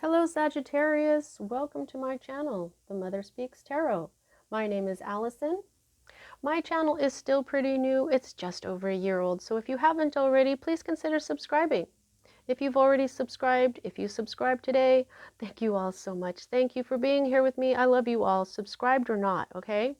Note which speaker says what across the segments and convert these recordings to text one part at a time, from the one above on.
Speaker 1: Hello Sagittarius, welcome to my channel, The Mother Speaks Tarot. My name is Allison. My channel is still pretty new, it's just over a year old, so if you haven't already, please consider subscribing. If you've already subscribed, if you subscribed today, thank you all so much. Thank you for being here with me. I love you all, subscribed or not, okay?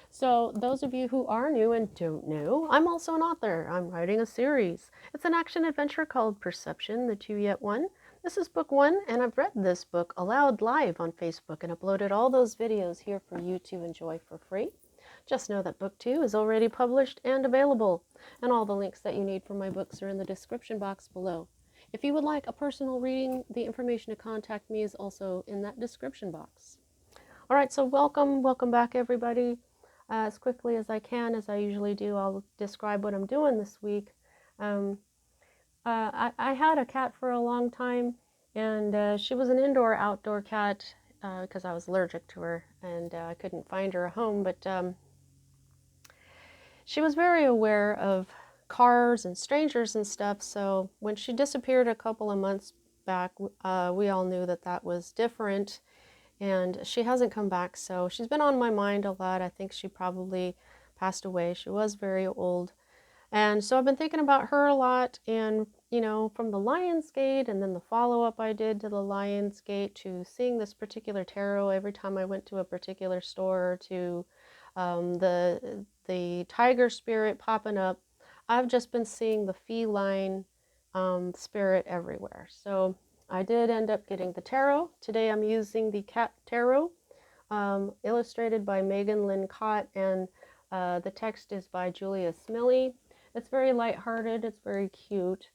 Speaker 1: So those of you who are new and don't know, I'm also an author. I'm writing a series. It's an action adventure called Perception, the Two Yet One. This is book one, and I've read this book aloud live on Facebook and uploaded all those videos here for you to enjoy for free. Just know that book two is already published and available, and all the links that you need for my books are in the description box below. If you would like a personal reading, the information to contact me is also in that description box. All right, so welcome back everybody. As quickly as I can, as I usually do, I'll describe what I'm doing this week. I had a cat for a long time, and she was an indoor-outdoor cat because I was allergic to her, and I couldn't find her a home, but she was very aware of cars and strangers and stuff, so when she disappeared a couple of months back, we all knew that that was different. And she hasn't come back, so she's been on my mind a lot. I think she probably passed away. She was very old. And so I've been thinking about her a lot, and you know, from the Lion's Gate and then the follow-up I did to the Lion's Gate to seeing this particular tarot every time I went to a particular store to the tiger spirit popping up. I've just been seeing the feline spirit everywhere. So I did end up getting the tarot. Today I'm using the cat tarot, illustrated by Megan Lynn Cott, and the text is by Julia Smiley. It's very lighthearted, it's very cute.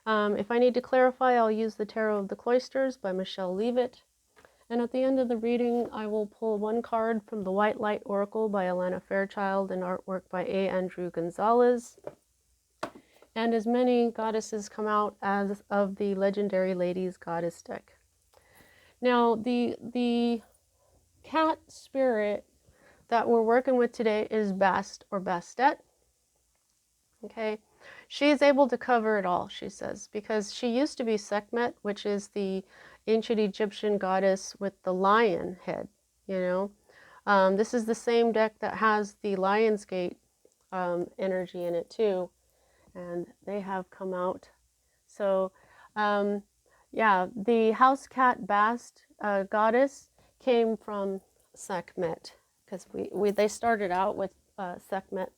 Speaker 1: If I need to clarify, I'll use the Tarot of the Cloisters by Michelle Leavitt. And at the end of the reading, I will pull one card from the White Light Oracle by Alana Fairchild and artwork by A. Andrew Gonzalez. And as many goddesses come out as of the Legendary Ladies Goddess deck. Now, the cat spirit that we're working with today is Bast or Bastet. Okay, she is able to cover it all, she says, because she used to be Sekhmet, which is the ancient Egyptian goddess with the lion head, you know. This is the same deck that has the Lion's Gate energy in it too. And they have come out. So yeah, the house cat Bast goddess came from Sekhmet, because they started out with Sekhmet.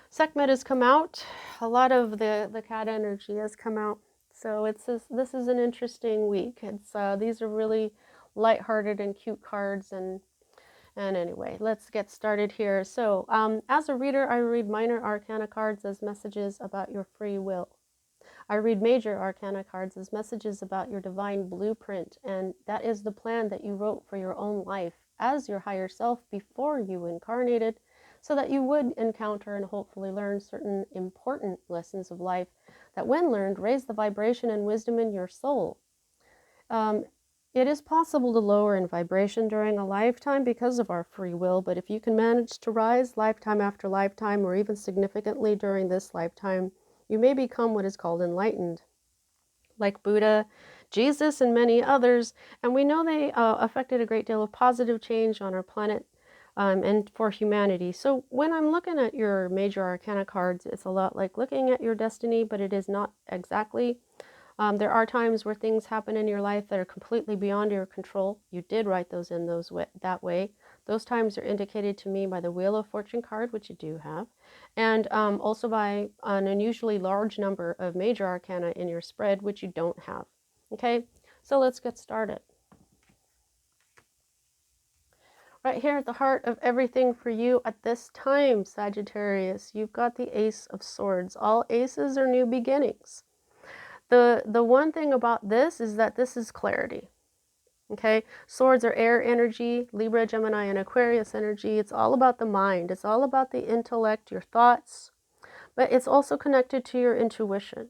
Speaker 1: Sekhmet has come out. A lot of the cat energy has come out. So this is an interesting week. These are really lighthearted and cute cards, and anyway, let's get started here. So as a reader, I read minor arcana cards as messages about your free will. I read major arcana cards as messages about your divine blueprint, and that is the plan that you wrote for your own life as your higher self before you incarnated, so that you would encounter and hopefully learn certain important lessons of life that, when learned, raise the vibration and wisdom in your soul. It is possible to lower in vibration during a lifetime because of our free will, but if you can manage to rise lifetime after lifetime, or even significantly during this lifetime, you may become what is called enlightened. Like Buddha, Jesus, and many others, and we know they affected a great deal of positive change on our planet and for humanity. So when I'm looking at your major arcana cards, it's a lot like looking at your destiny, but it is not exactly. There are times where things happen in your life that are completely beyond your control. You did write those in that way. Those times are indicated to me by the Wheel of Fortune card, which you do have, and also by an unusually large number of major arcana in your spread, which you don't have. Okay, so let's get started. Right here at the heart of everything for you at this time, Sagittarius, you've got the Ace of Swords. All aces are new beginnings. The one thing about this is that this is clarity. Okay, swords are air energy, Libra, Gemini, and Aquarius energy. It's all about the mind. It's all about the intellect, your thoughts, but it's also connected to your intuition.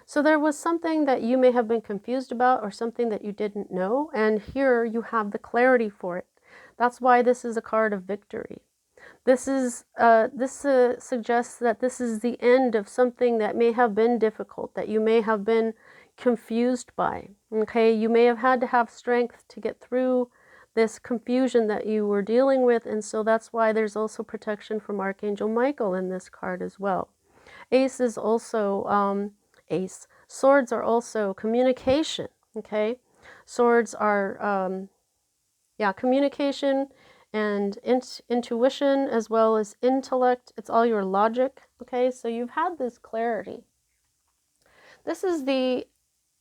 Speaker 1: So there was something that you may have been confused about, or something that you didn't know, and here you have the clarity for it. That's why this is a card of victory. This suggests that this is the end of something that may have been difficult, that you may have been confused by. Okay, you may have had to have strength to get through this confusion that you were dealing with, and so that's why there's also protection from Archangel Michael in this card as well. Ace is also ace. Swords are also communication. Okay, swords are yeah, communication and intuition as well as intellect. It's all your logic. Okay, so you've had this clarity. This is the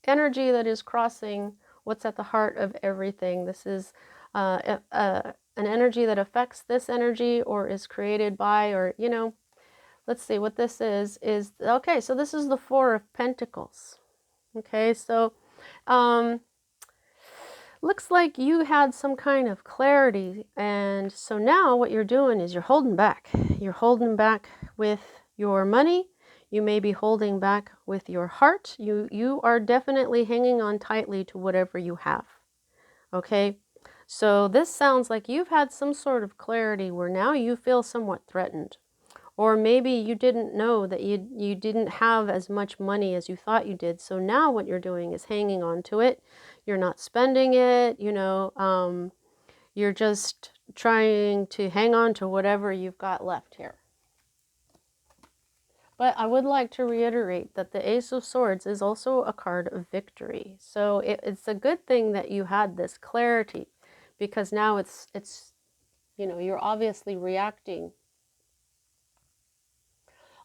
Speaker 1: energy that is crossing what's at the heart of everything. This is an energy that affects this energy or is created by, or, you know, let's see what this is, okay, so this is the Four of Pentacles. Okay, so looks like you had some kind of clarity, and so now what you're doing is you're holding back. You're holding back with your money. You may be holding back with your heart. You are definitely hanging on tightly to whatever you have. Okay, so this sounds like you've had some sort of clarity where now you feel somewhat threatened. Or maybe you didn't know that you didn't have as much money as you thought you did. So now what you're doing is hanging on to it. You're not spending it, you know, you're just trying to hang on to whatever you've got left here. But I would like to reiterate that the Ace of Swords is also a card of victory. So it's a good thing that you had this clarity, because now it's you know, you're obviously reacting.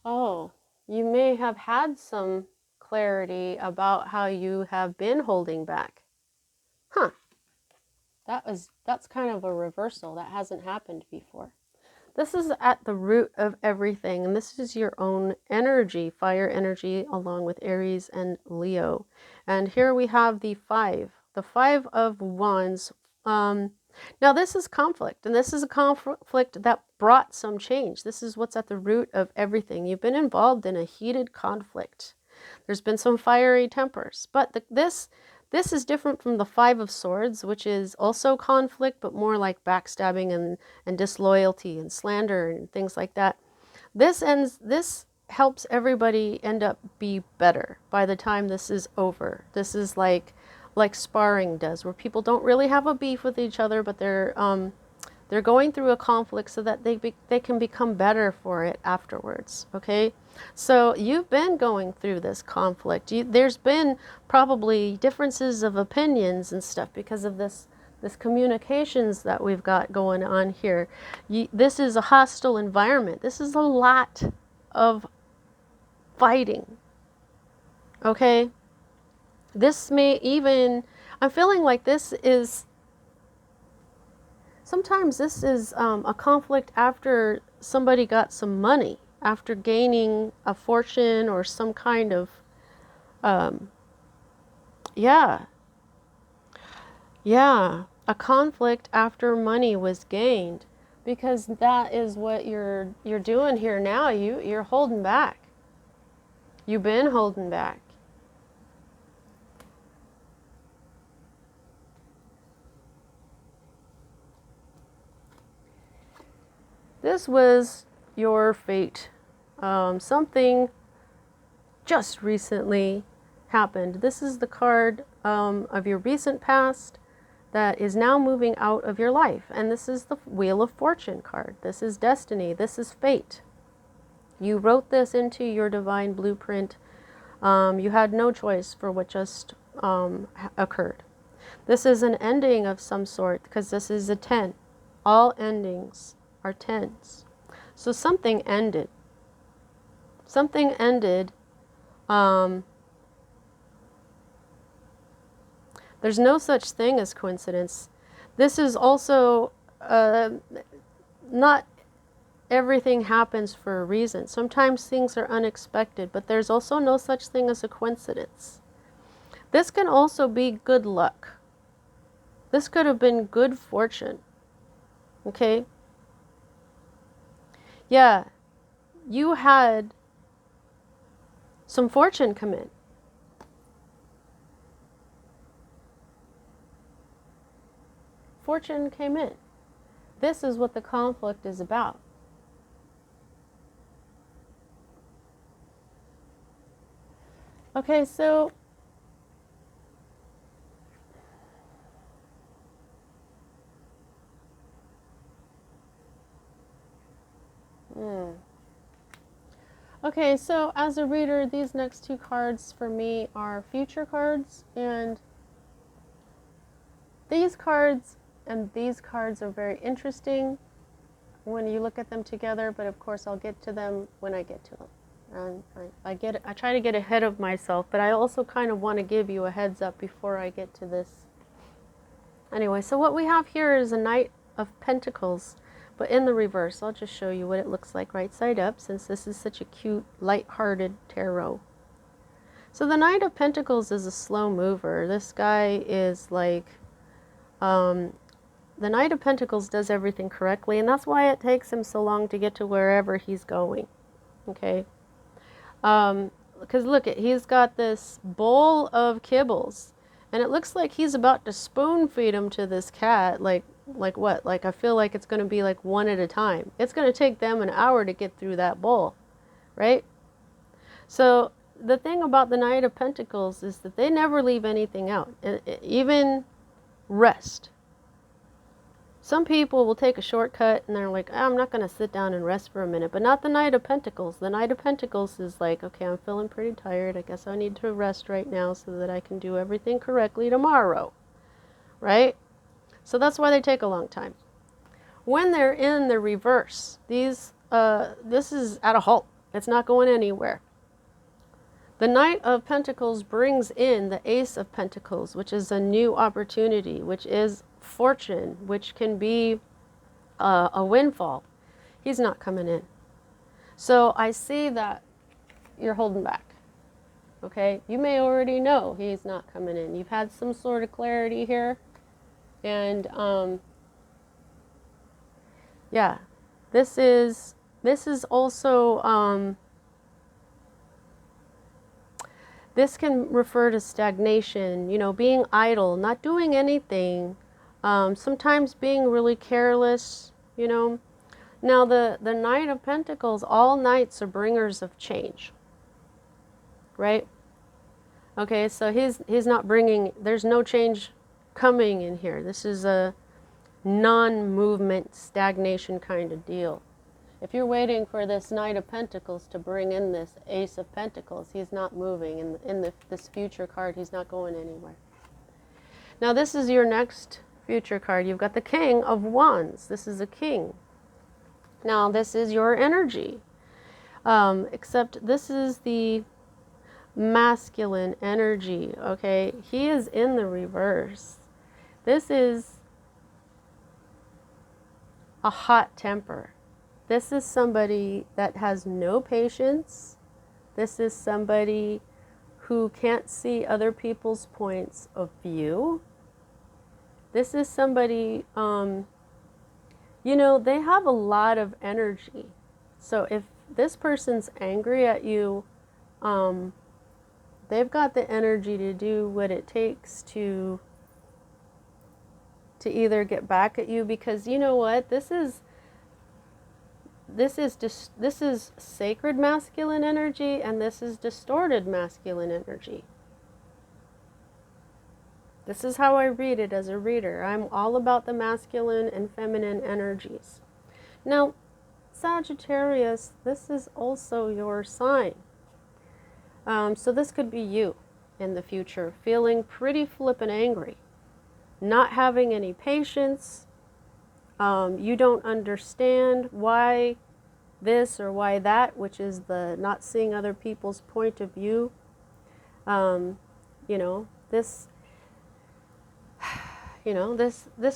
Speaker 1: Oh, you may have had some clarity about how you have been holding back. Huh. That's kind of a reversal. That hasn't happened before. This is at the root of everything, and this is your own energy, fire energy, along with Aries and Leo. And here we have the Five of Wands. Now this is conflict, and this is a conflict that brought some change. This is what's at the root of everything. You've been involved in a heated conflict. There's been some fiery tempers, but this is different from the Five of Swords, which is also conflict, but more like backstabbing and disloyalty and slander and things like that. This helps everybody end up be better by the time this is over. This is like sparring does, where people don't really have a beef with each other, but they're going through a conflict so that they can become better for it afterwards. Okay, so you've been going through this conflict. There's been probably differences of opinions and stuff because of this communications that we've got going on here. This is a hostile environment. This is a lot of fighting. Okay, this may even, I'm feeling like this is, sometimes this is a conflict after somebody got some money, after gaining a fortune or some kind of, yeah, a conflict after money was gained, because that is what you're doing here now. You're holding back. You've been holding back. This was your fate. Something just recently happened. This is the card of your recent past that is now moving out of your life. And this is the Wheel of Fortune card. This is destiny. This is fate. You wrote this into your divine blueprint. You had no choice for what just occurred. This is an ending of some sort, because this is a 10. All endings are 10s. So something ended. Something ended. There's no such thing as coincidence. This is also not everything happens for a reason. Sometimes things are unexpected, but there's also no such thing as a coincidence. This can also be good luck. This could have been good fortune. Okay? Yeah, you had some fortune come in. Fortune came in. This is what the conflict is about. Okay, so Okay, so as a reader, these next two cards for me are future cards, and these cards and these cards are very interesting when you look at them together, but of course I'll get to them when I get to them. And I try to get ahead of myself, but I also kind of want to give you a heads up before I get to this. Anyway, so what we have here is a Knight of Pentacles, but in the reverse. I'll just show you what it looks like right side up, since this is such a cute, light-hearted tarot. So the Knight of Pentacles is a slow mover. This guy is like, the Knight of Pentacles does everything correctly, and that's why it takes him so long to get to wherever he's going. Okay? Because look, he's got this bowl of kibbles, and it looks like he's about to spoon feed them to this cat. Like what? Like, I feel like it's going to be like one at a time. It's going to take them an hour to get through that bowl, right? So the thing about the Knight of Pentacles is that they never leave anything out, even rest. Some people will take a shortcut and they're like, oh, I'm not going to sit down and rest for a minute. But not the Knight of Pentacles. The Knight of Pentacles is like, okay, I'm feeling pretty tired. I guess I need to rest right now so that I can do everything correctly tomorrow. Right? So that's why they take a long time. When they're in the reverse, this is at a halt. It's not going anywhere. The Knight of Pentacles brings in the Ace of Pentacles, which is a new opportunity, which is fortune, which can be a windfall. He's not coming in. So I see that you're holding back. Okay? You may already know he's not coming in. You've had some sort of clarity here. And yeah, this is also this can refer to stagnation, you know, being idle, not doing anything, sometimes being really careless, you know. Now the Knight of Pentacles, all knights are bringers of change, right? Okay, so he's not bringing, there's no change coming in here. This is a non-movement, stagnation kind of deal. If you're waiting for this Knight of Pentacles to bring in this Ace of Pentacles, he's not moving. This future card, he's not going anywhere. Now this is your next future card. You've got the King of Wands. This is a king. Now this is your energy. Except this is the masculine energy, okay? He is in the reverse. This is a hot temper. This is somebody that has no patience. This is somebody who can't see other people's points of view. This is somebody, you know, they have a lot of energy. So if this person's angry at you, they've got the energy to do what it takes to either get back at you, because you know what, this is sacred masculine energy, and this is distorted masculine energy. This is how I read it as a reader. I'm all about the masculine and feminine energies. Now, Sagittarius, this is also your sign. So this could be you in the future, feeling pretty flippin' angry, not having any patience. You don't understand why this or why that, which is the not seeing other people's point of view. You know, this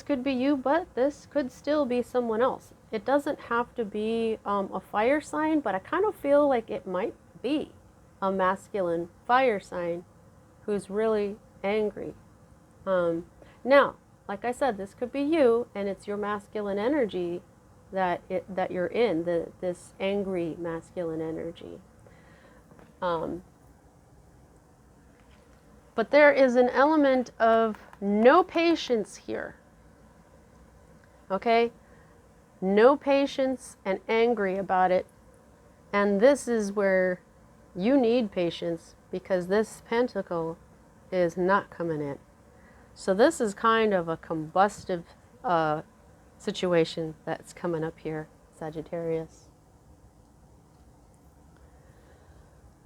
Speaker 1: could be you, but this could still be someone else. It doesn't have to be a fire sign, but I kind of feel like it might be a masculine fire sign who's really angry. Now, like I said, this could be you, and it's your masculine energy that you're in, this angry masculine energy. But there is an element of no patience here. Okay? No patience and angry about it. And this is where you need patience, because this pentacle is not coming in. So this is kind of a combustive situation that's coming up here, Sagittarius.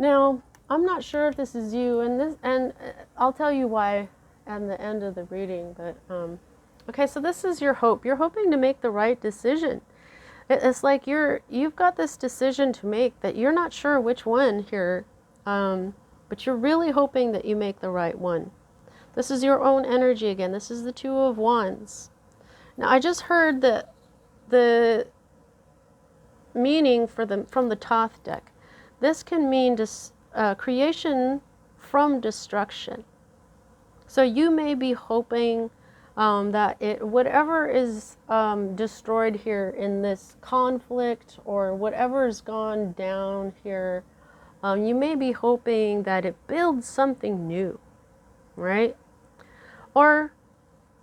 Speaker 1: Now, I'm not sure if this is you, and I'll tell you why at the end of the reading, but okay, so this is your hope. You're hoping to make the right decision. It's like you've got this decision to make that you're not sure which one here, but you're really hoping that you make the right one. This is your own energy again. This is the Two of Wands. Now, I just heard the meaning from the Thoth deck. This can mean creation from destruction. So you may be hoping that whatever is destroyed here in this conflict, or whatever's gone down here, you may be hoping that it builds something new, right? Or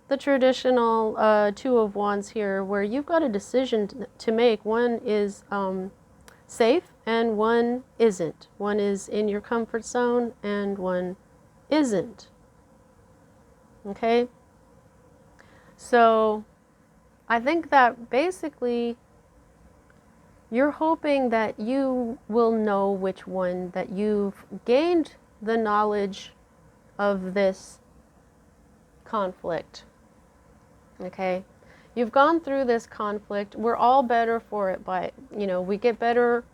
Speaker 1: the traditional Two of Wands here, where you've got a decision to make. One is safe and one isn't. One is in your comfort zone and one isn't. Okay? So I think that basically you're hoping that you will know which one, that you've gained the knowledge of this conflict. Okay? You've gone through this conflict. We're all better for it we get better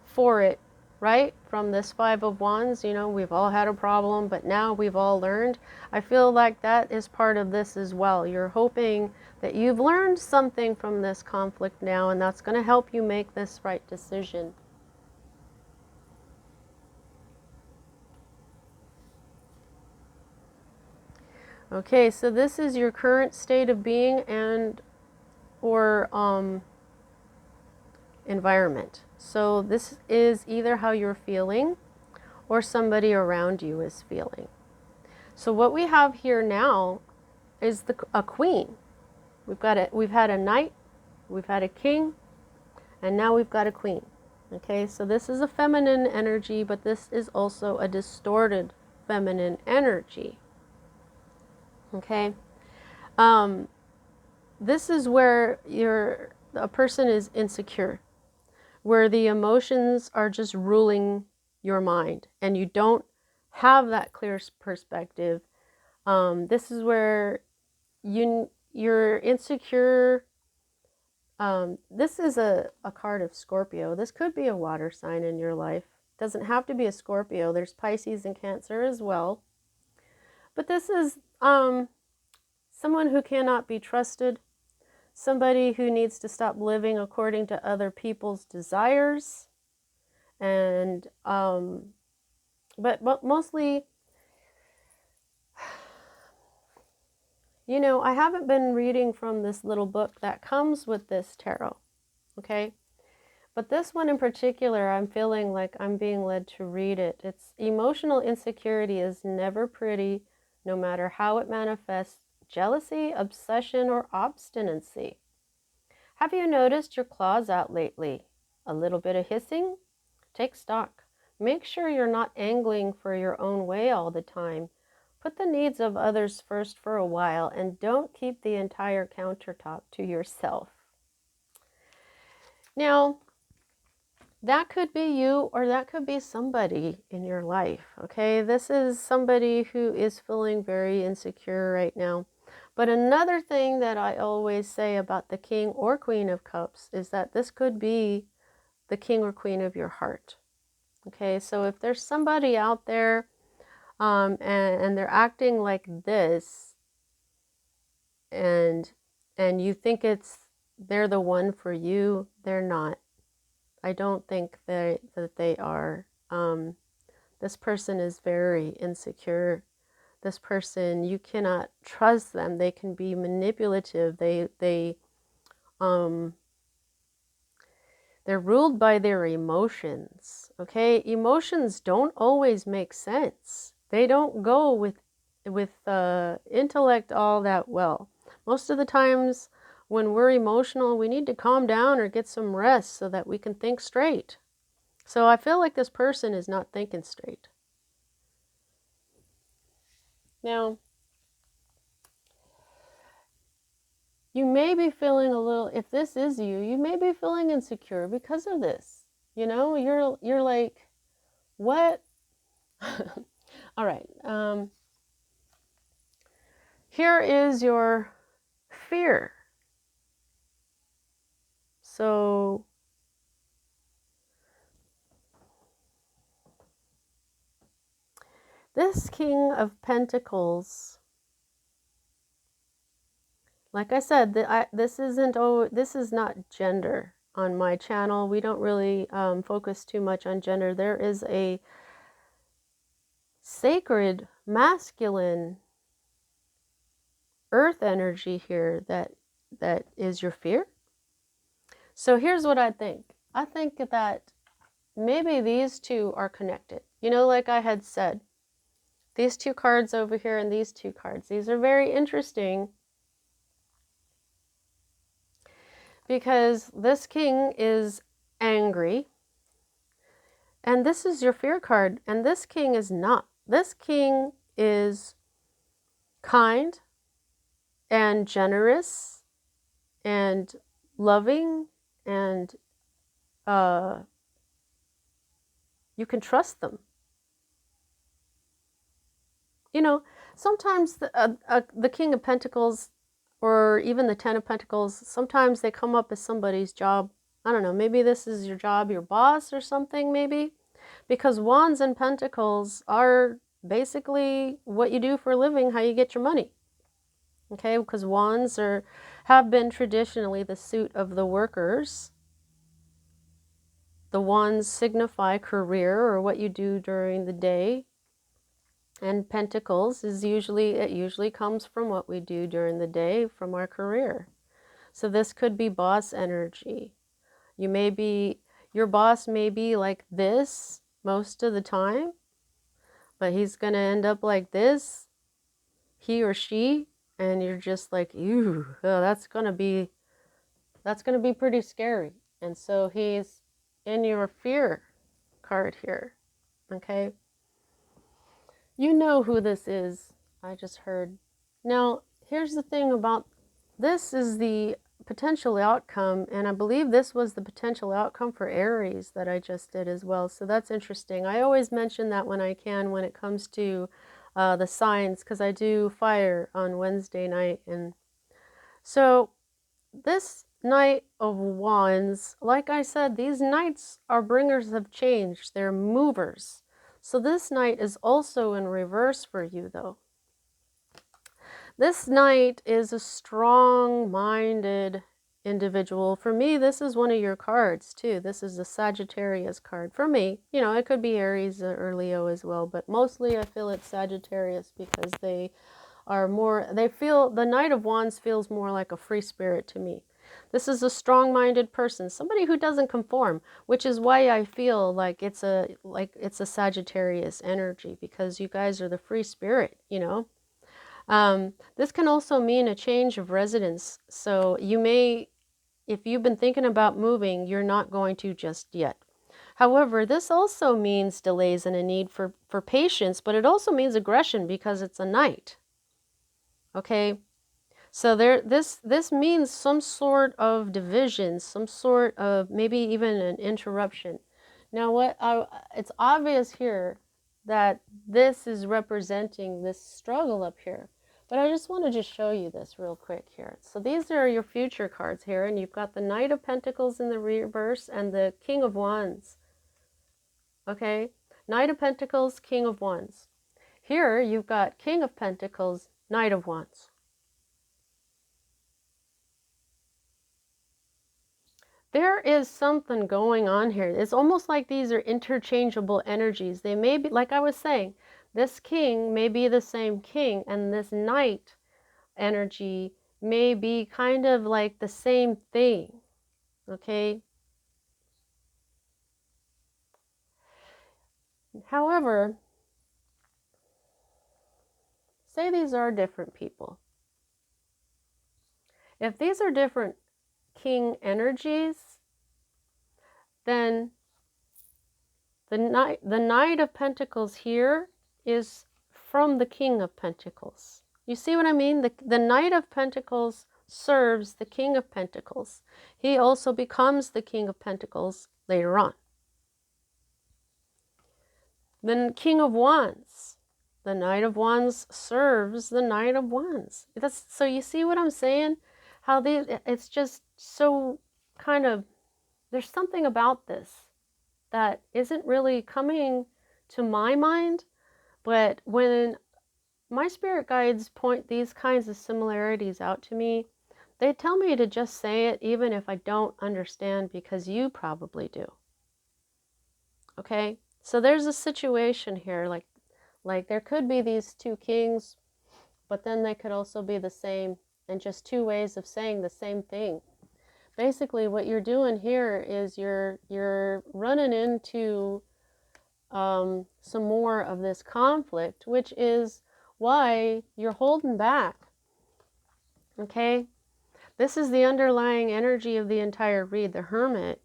Speaker 1: for it, right? From this Five of Wands, we've all had a problem, but now we've all learned. I feel like that is part of this as well. You're hoping that you've learned something from this conflict now, and that's going to help you make this right decision. Okay, so this is your current state of being and or environment. So this is either how you're feeling or somebody around you is feeling. So what we have here now is a queen. We've had a knight, we've had a king, and now we've got a queen. Okay, so this is a feminine energy, but this is also a distorted feminine energy. Okay, this is where a person is insecure, where the emotions are just ruling your mind and you don't have that clear perspective. This is where you're insecure. This is a card of Scorpio. This could be a water sign in your life. It doesn't have to be a Scorpio. There's Pisces and Cancer as well. But this is someone who cannot be trusted, somebody who needs to stop living according to other people's desires, and but mostly, I haven't been reading from this little book that comes with this tarot, okay? But this one in particular, I'm feeling like I'm being led to read it. It's emotional insecurity is never pretty, no matter how it manifests: jealousy, obsession, or obstinacy. Have you noticed your claws out lately? A little bit of hissing? Take stock. Make sure you're not angling for your own way all the time. Put the needs of others first for a while, and don't keep the entire countertop to yourself. Now, that could be you, or that could be somebody in your life, okay? This is somebody who is feeling very insecure right now. But another thing that I always say about the King or Queen of Cups is that this could be the King or Queen of your heart. Okay, so if there's somebody out there and they're acting like this, and you think they're the one for you, they're not. I don't think that they are. This person is very insecure. This person, you cannot trust them. They can be manipulative. They're ruled by their emotions. Okay, emotions don't always make sense. They don't go with intellect all that well. Most of the times when we're emotional, we need to calm down or get some rest so that we can think straight. So I feel like this person is not thinking straight. Now, you may be feeling a little, if this is you may be feeling insecure because of this. You're like, What? All right. Here is your fear. So this King of Pentacles, like I said, this is not gender on my channel. We don't really focus too much on gender. There is a sacred masculine earth energy here that is your fear. So here's what I think. I think that maybe these two are connected. You know, like I had said, these two cards over here and these two cards, these are very interesting because this king is angry and this is your fear card, and this king is not. This king is kind and generous and loving, and you can trust them. You know, sometimes the King of Pentacles or even the Ten of Pentacles, sometimes they come up as somebody's job. I don't know, maybe this is your job, your boss or something, maybe. Because Wands and Pentacles are basically what you do for a living, how you get your money. Okay, because Wands have been traditionally the suit of the workers. The Wands signify career or what you do during the day. And Pentacles it usually comes from what we do during the day, from our career. So this could be boss energy. Your boss may be like this most of the time, but he's going to end up like this, he or she, and you're just like, ew, oh, that's going to be pretty scary. And so he's in your fear card here, okay? You know who this is, I just heard. Now, here's the thing about this is the potential outcome, and I believe this was the potential outcome for Aries that I just did as well. So that's interesting. I always mention that when I can when it comes to the signs, because I do fire on Wednesday night. And so this Knight of Wands, like I said, these knights are bringers of change. They're movers. So this knight is also in reverse for you, though. This knight is a strong-minded individual. For me, this is one of your cards, too. This is a Sagittarius card. For me, you know, it could be Aries or Leo as well, but mostly I feel it's Sagittarius because they are more, the Knight of Wands feels more like a free spirit to me. This is a strong-minded person, somebody who doesn't conform, which is why I feel like it's a Sagittarius energy, because you guys are the free spirit, you know. This can also mean a change of residence. So you may, if you've been thinking about moving, you're not going to just yet. However, this also means delays and a need for patience, but it also means aggression because it's a knight. Okay. So this means some sort of division, some sort of maybe even an interruption. Now it's obvious here that this is representing this struggle up here. But I just want to just show you this real quick here. So these are your future cards here, and you've got the Knight of Pentacles in the reverse and the King of Wands. Okay? Knight of Pentacles, King of Wands. Here you've got King of Pentacles, Knight of Wands. There is something going on here. It's almost like these are interchangeable energies. They may be, like I was saying, this king may be the same king, and this knight energy may be kind of like the same thing. Okay? However, say these are different people. If these are different king energies, then the Knight of Pentacles here is from the King of Pentacles. You see what I mean? The Knight of Pentacles serves the King of Pentacles. He also becomes the King of Pentacles later on. Then King of Wands. The Knight of Wands serves the Knight of Wands. That's, so you see what I'm saying? How it's just so kind of, there's something about this that isn't really coming to my mind, but when my spirit guides point these kinds of similarities out to me, they tell me to just say it even if I don't understand, because you probably do. Okay? So there's a situation here, like there could be these two kings, but then they could also be the same, and just two ways of saying the same thing. Basically, what you're doing here is you're running into some more of this conflict, which is why you're holding back. Okay? This is the underlying energy of the entire read, the Hermit.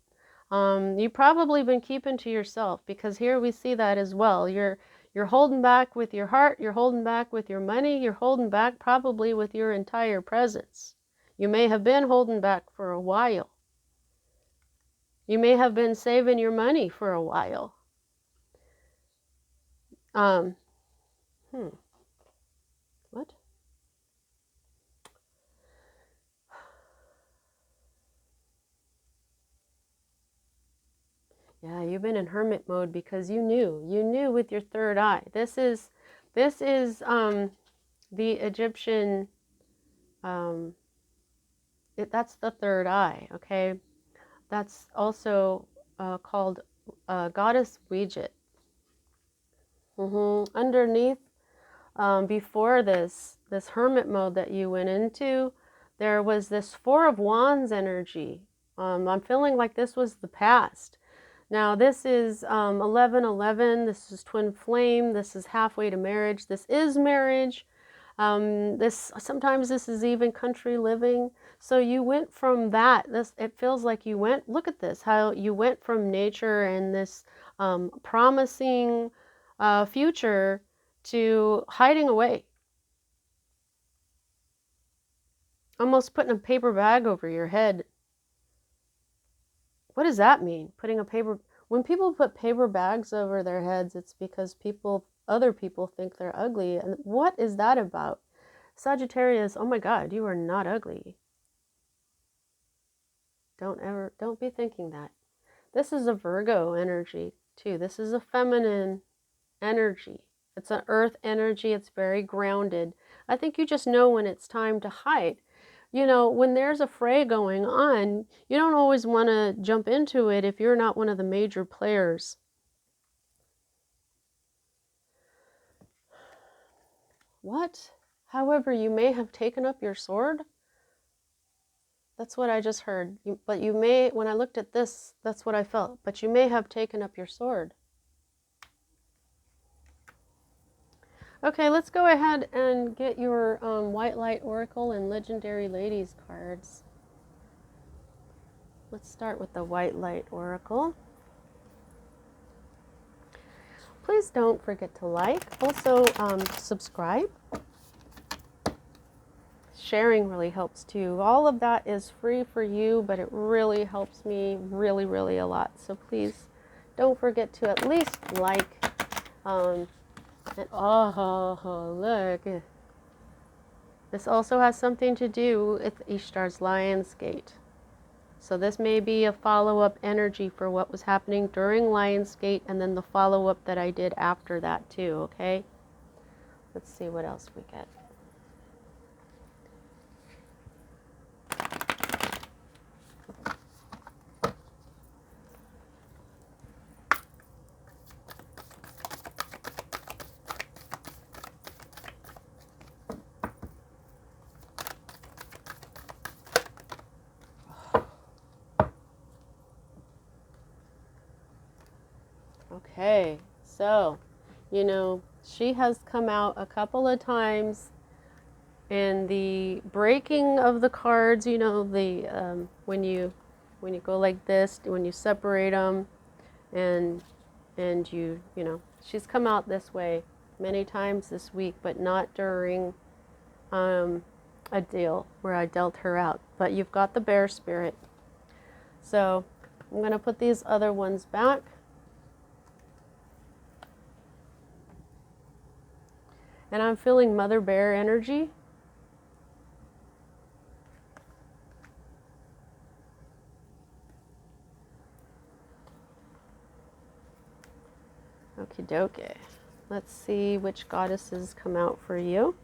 Speaker 1: You've probably been keeping to yourself, because here we see that as well. You're holding back with your heart, you're holding back with your money, you're holding back probably with your entire presence. You may have been holding back for a while. You may have been saving your money for a while. What? Yeah, you've been in hermit mode because you knew with your third eye. This is the Egyptian, that's the third eye, okay? That's also called Goddess Ouija. Underneath, before this hermit mode that you went into, there was this Four of Wands energy. I'm feeling like this was the past. Now this is 1111. This is twin flame. This is halfway to marriage. This is marriage. Sometimes this is even country living. So you went from that. It feels like you went. Look at this. How you went from nature and this promising future to hiding away. Almost putting a paper bag over your head. What does that mean? When people put paper bags over their heads, it's because other people think they're ugly. And what is that about? Sagittarius, oh my God, you are not ugly. Don't be thinking that. This is a Virgo energy too. This is a feminine energy. It's an earth energy. It's very grounded. I think you just know when it's time to hide. You know, when there's a fray going on, you don't always want to jump into it if you're not one of the major players. What? However, you may have taken up your sword? That's what I just heard. But you may, when I looked at this, that's what I felt. But you may have taken up your sword. Okay, let's go ahead and get your White Light Oracle and Legendary Ladies cards. Let's start with the White Light Oracle. Please don't forget to like. Also, subscribe. Sharing really helps too. All of that is free for you, but it really helps me really, really a lot. So please don't forget to at least like. And oh, look. This also has something to do with Ishtar's Lion's Gate. So this may be a follow-up energy for what was happening during Lion's Gate, and then the follow-up that I did after that too, okay? Let's see what else we get. Okay, so, you know, she has come out a couple of times in the breaking of the cards, you know, the when you go like this, when you separate them, and you know, she's come out this way many times this week, but not during a deal where I dealt her out. But you've got the bear spirit. So I'm going to put these other ones back. And I'm feeling Mother Bear energy. Okie dokie. Let's see which goddesses come out for you.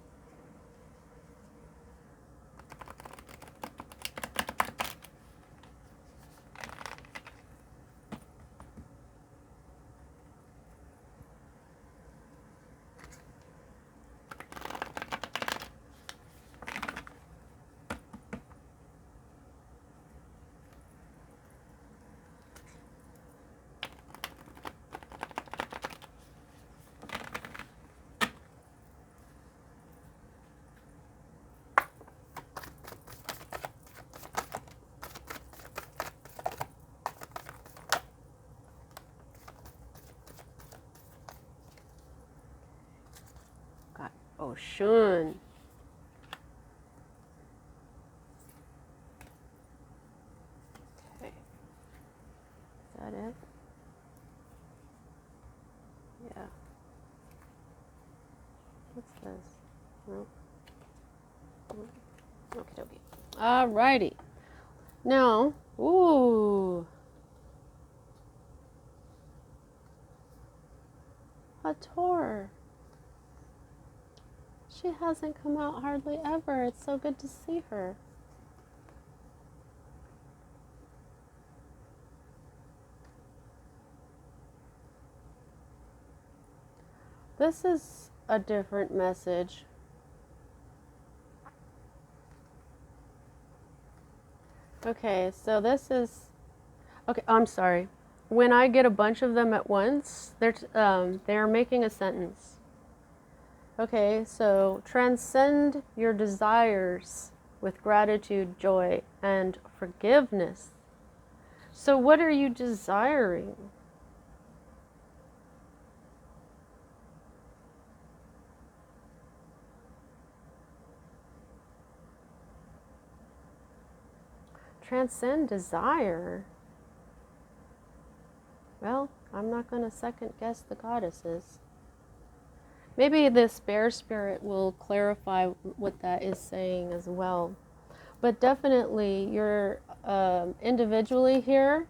Speaker 1: Oshun. Okay. Is that it? Yeah. What's this? Nope. Okay, dokie. Alrighty. Now, ooh. Hathor. She hasn't come out hardly ever. It's so good to see her. This is a different message. Okay, so this is... Okay, I'm sorry. When I get a bunch of them at once, they're making a sentence. Okay, so transcend your desires with gratitude, joy, and forgiveness. So what are you desiring? Transcend desire? Well, I'm not going to second guess the goddesses. Maybe this bear spirit will clarify what that is saying as well. But definitely you're individually here,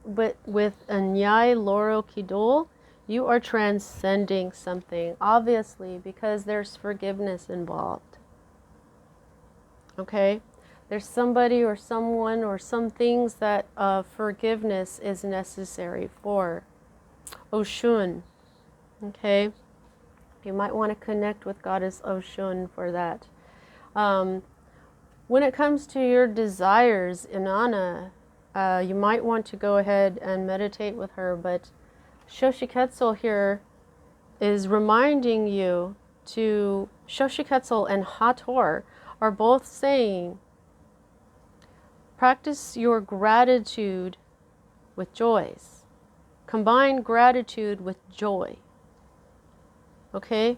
Speaker 1: but with Anyai Loro Kidol, you are transcending something, obviously, because there's forgiveness involved. Okay? There's somebody or someone or some things that forgiveness is necessary for. Oshun. Okay? You might want to connect with Goddess Oshun for that. When it comes to your desires, Inanna, you might want to go ahead and meditate with her, but Xochitl here is reminding you to... Xochitl and Hathor are both saying, practice your gratitude with joys. Combine gratitude with joy. Okay?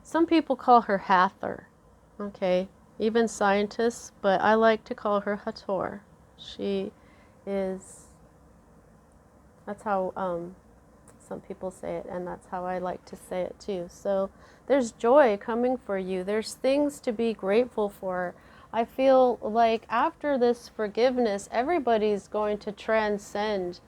Speaker 1: Some people call her Hathor, okay? Even scientists, but I like to call her Hathor. She is, that's how some people say it, and that's how I like to say it too. So there's joy coming for you. There's things to be grateful for. I feel like after this forgiveness, everybody's going to transcend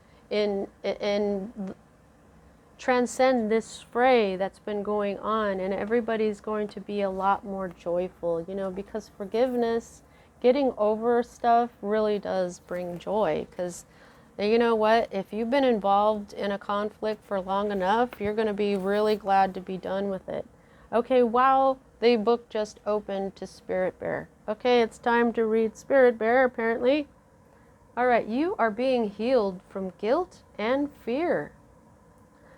Speaker 1: transcend this fray that's been going on, and everybody's going to be a lot more joyful, you know, because forgiveness, getting over stuff really does bring joy. Because you know what, if you've been involved in a conflict for long enough, you're going to be really glad to be done with it. Okay, wow, the book just opened to Spirit Bear. Okay, it's time to read Spirit Bear, apparently. All right, you are being healed from guilt and fear.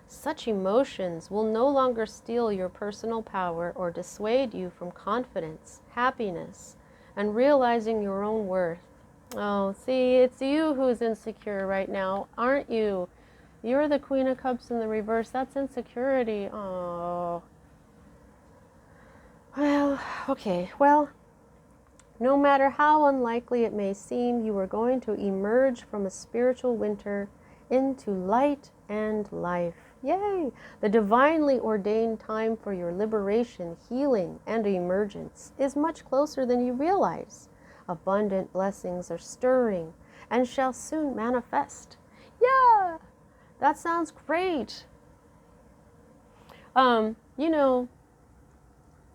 Speaker 1: Such emotions will no longer steal your personal power or dissuade you from confidence, happiness, and realizing your own worth. Oh, see, it's you who's insecure right now, aren't you? You're the Queen of Cups in the reverse. That's insecurity. Oh. Well, okay. Well, no matter how unlikely it may seem, you are going to emerge from a spiritual winter into light and life. Yay! The divinely ordained time for your liberation, healing, and emergence is much closer than you realize. Abundant blessings are stirring and shall soon manifest. Yeah! That sounds great. You know,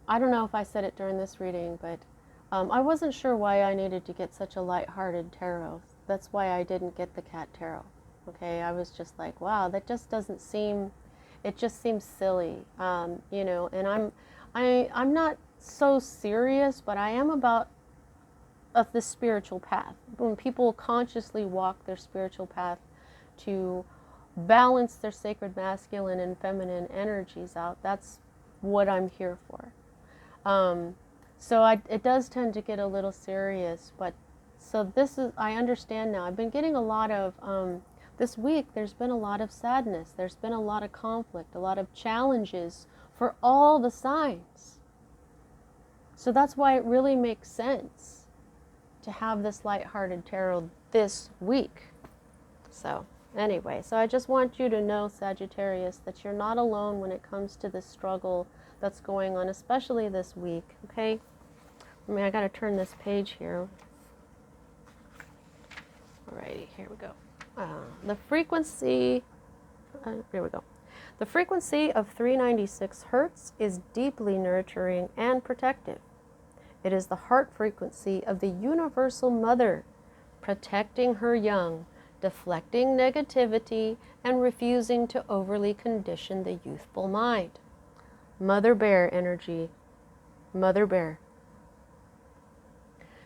Speaker 1: I don't know if I said it during this reading, but I wasn't sure why I needed to get such a lighthearted tarot. That's why I didn't get the cat tarot. Okay, I was just like, wow, that just doesn't seem, it just seems silly. You know, and I'm not so serious, but I am about of the spiritual path. When people consciously walk their spiritual path to balance their sacred masculine and feminine energies out, that's what I'm here for. So it does tend to get a little serious, but so this is, I understand now. I've been getting a lot of, this week there's been a lot of sadness, there's been a lot of conflict, a lot of challenges for all the signs. So that's why it really makes sense to have this lighthearted tarot this week. So anyway, so I just want you to know, Sagittarius, that you're not alone when it comes to this struggle that's going on, especially this week, okay? I mean, I got to turn this page here. Alrighty, here we go. The frequency, here we go. The frequency of 396 hertz is deeply nurturing and protective. It is the heart frequency of the universal mother, protecting her young, deflecting negativity, and refusing to overly condition the youthful mind. Mother Bear energy. Mother Bear.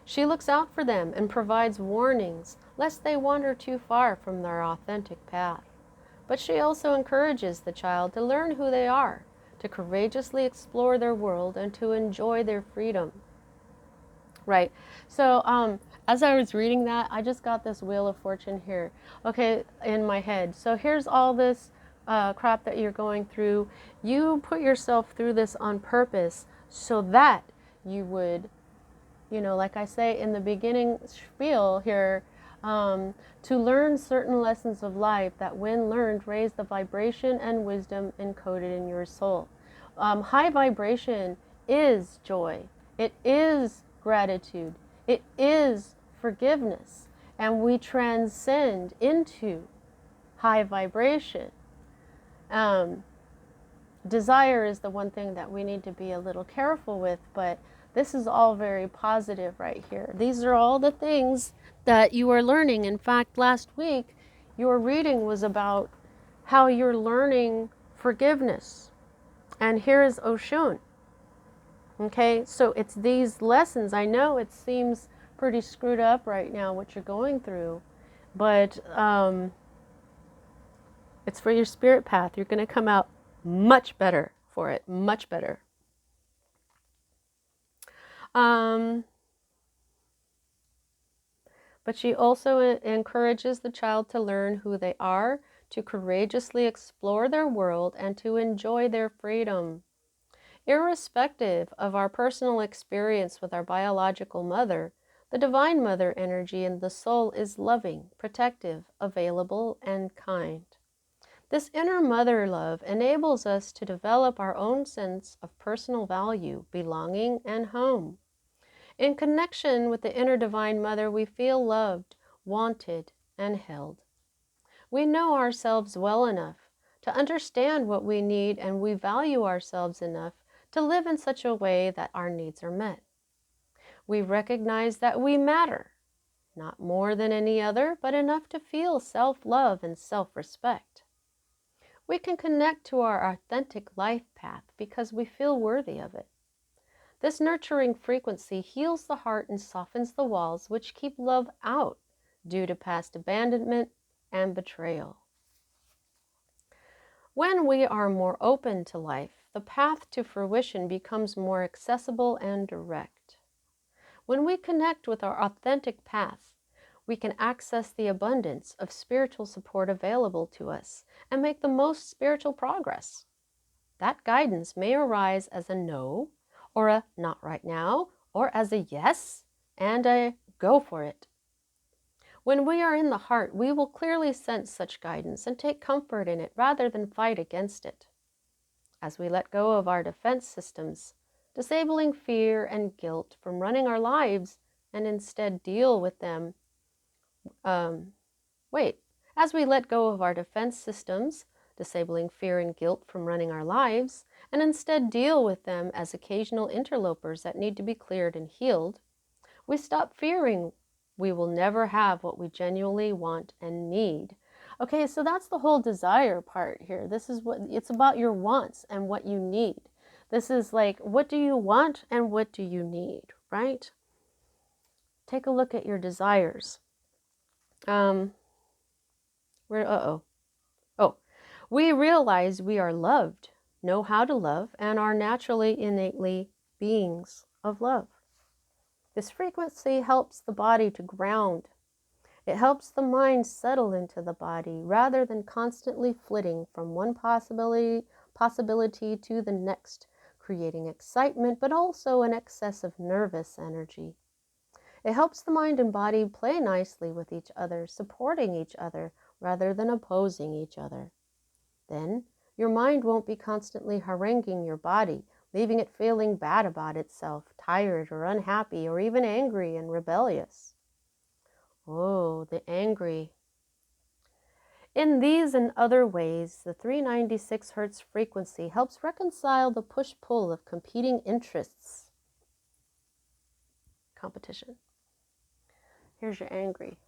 Speaker 1: She looks out for them and provides warnings lest they wander too far from their authentic path. But she also encourages the child to learn who they are, to courageously explore their world, and to enjoy their freedom. Right. So as I was reading that, I just got this Wheel of Fortune here, okay, in my head. So here's all this crap that you're going through. You put yourself through this on purpose so that you would, you know, like I say in the beginning spiel here, to learn certain lessons of life that when learned raise the vibration and wisdom encoded in your soul. High vibration is joy. It is gratitude. It is forgiveness. And we transcend into high vibration. Desire is the one thing that we need to be a little careful with, but this is all very positive right here. These are all the things that you are learning. In fact, last week, your reading was about how you're learning forgiveness. And here is Oshun. Okay, so it's these lessons. I know it seems pretty screwed up right now, what you're going through, but it's for your spirit path. You're going to come out much better for it, much better. But she also encourages the child to learn who they are, to courageously explore their world, and to enjoy their freedom. Irrespective of our personal experience with our biological mother, the Divine Mother energy in the soul is loving, protective, available, and kind. This inner mother love enables us to develop our own sense of personal value, belonging, and home. In connection with the inner Divine Mother, we feel loved, wanted, and held. We know ourselves well enough to understand what we need, and we value ourselves enough to live in such a way that our needs are met. We recognize that we matter, not more than any other, but enough to feel self-love and self-respect. We can connect to our authentic life path because we feel worthy of it. This nurturing frequency heals the heart and softens the walls which keep love out due to past abandonment and betrayal. When we are more open to life, the path to fruition becomes more accessible and direct. When we connect with our authentic path, we can access the abundance of spiritual support available to us and make the most spiritual progress. That guidance may arise as a no, or a not right now, or as a yes and a go for it. When we are in the heart, we will clearly sense such guidance and take comfort in it rather than fight against it. As we let go of our defense systems, disabling fear and guilt from running our lives and instead deal with them, as we let go of our defense systems, disabling fear and guilt from running our lives, and instead deal with them as occasional interlopers that need to be cleared and healed, we stop fearing we will never have what we genuinely want and need. Okay, so that's the whole desire part here. This is what it's about, your wants and what you need. This is like, what do you want and what do you need, right? Take a look at your desires. We realize we are loved, know how to love, and are naturally, innately beings of love. This frequency helps the body to ground. It helps the mind settle into the body rather than constantly flitting from one possibility to the next, creating excitement but also an excess of nervous energy. It helps the mind and body play nicely with each other, supporting each other rather than opposing each other. Then your mind won't be constantly haranguing your body, leaving it feeling bad about itself, tired or unhappy or even angry and rebellious. Oh, the angry. In these and other ways, the 396 Hz frequency helps reconcile the push-pull of competing interests. Competition. Here's your angry.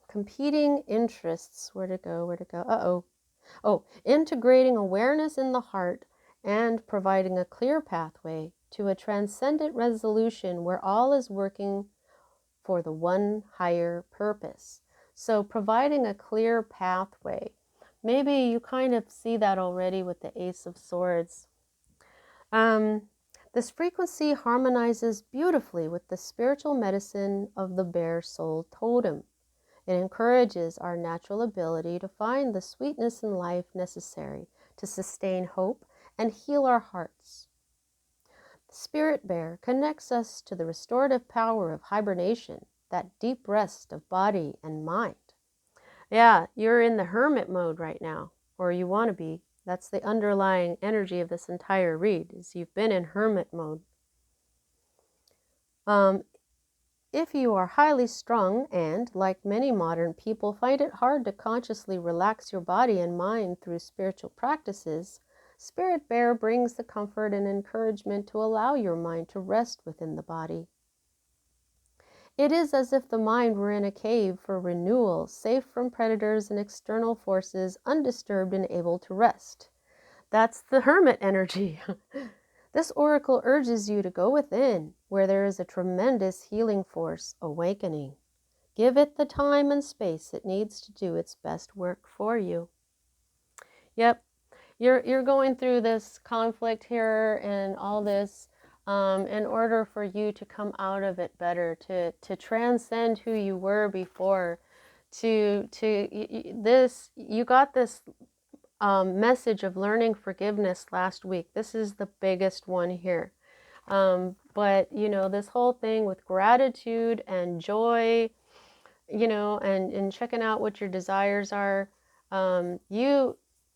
Speaker 1: Competing interests. Where to go? Integrating awareness in the heart and providing a clear pathway to a transcendent resolution where all is working for the one higher purpose. So providing a clear pathway. Maybe you kind of see that already with the Ace of Swords. This frequency harmonizes beautifully with the spiritual medicine of the bear soul totem. It encourages our natural ability to find the sweetness in life necessary to sustain hope and heal our hearts. The spirit bear connects us to the restorative power of hibernation, that deep rest of body and mind. Yeah, you're in the hermit mode right now, or you want to be. That's the underlying energy of this entire read, is you've been in hermit mode. If you are highly strung and, like many modern people, find it hard to consciously relax your body and mind through spiritual practices, Spirit Bear brings the comfort and encouragement to allow your mind to rest within the body. It is as if the mind were in a cave for renewal, safe from predators and external forces, undisturbed and able to rest. That's the hermit energy. This oracle urges you to go within, where there is a tremendous healing force awakening. Give it the time and space it needs to do its best work for you. Yep, you're going through this conflict here and all this in order for you to come out of it better, to transcend who you were before, you got this message of learning forgiveness last week. This is the biggest one here. But, this whole thing with gratitude and joy, and checking out what your desires are,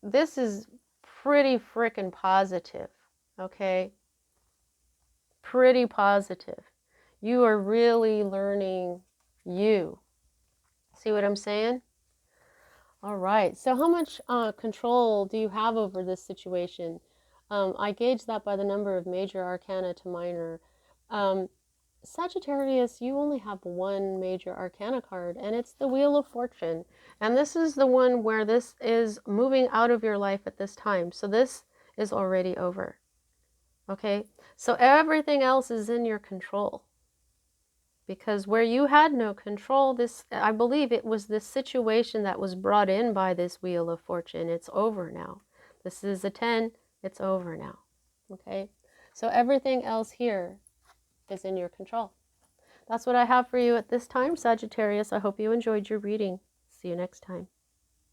Speaker 1: this is pretty freaking positive, okay? Pretty positive. You are really learning you. See what I'm saying? All right, so how much control do you have over this situation? I gauge that by the number of major arcana to minor. Sagittarius, you only have one major arcana card, and it's the Wheel of Fortune. And this is the one where this is moving out of your life at this time. So this is already over. Okay, so everything else is in your control. Because where you had no control, I believe it was this situation that was brought in by this Wheel of Fortune. It's over now. This is a 10. It's over now. Okay? So everything else here is in your control. That's what I have for you at this time, Sagittarius. I hope you enjoyed your reading. See you next time.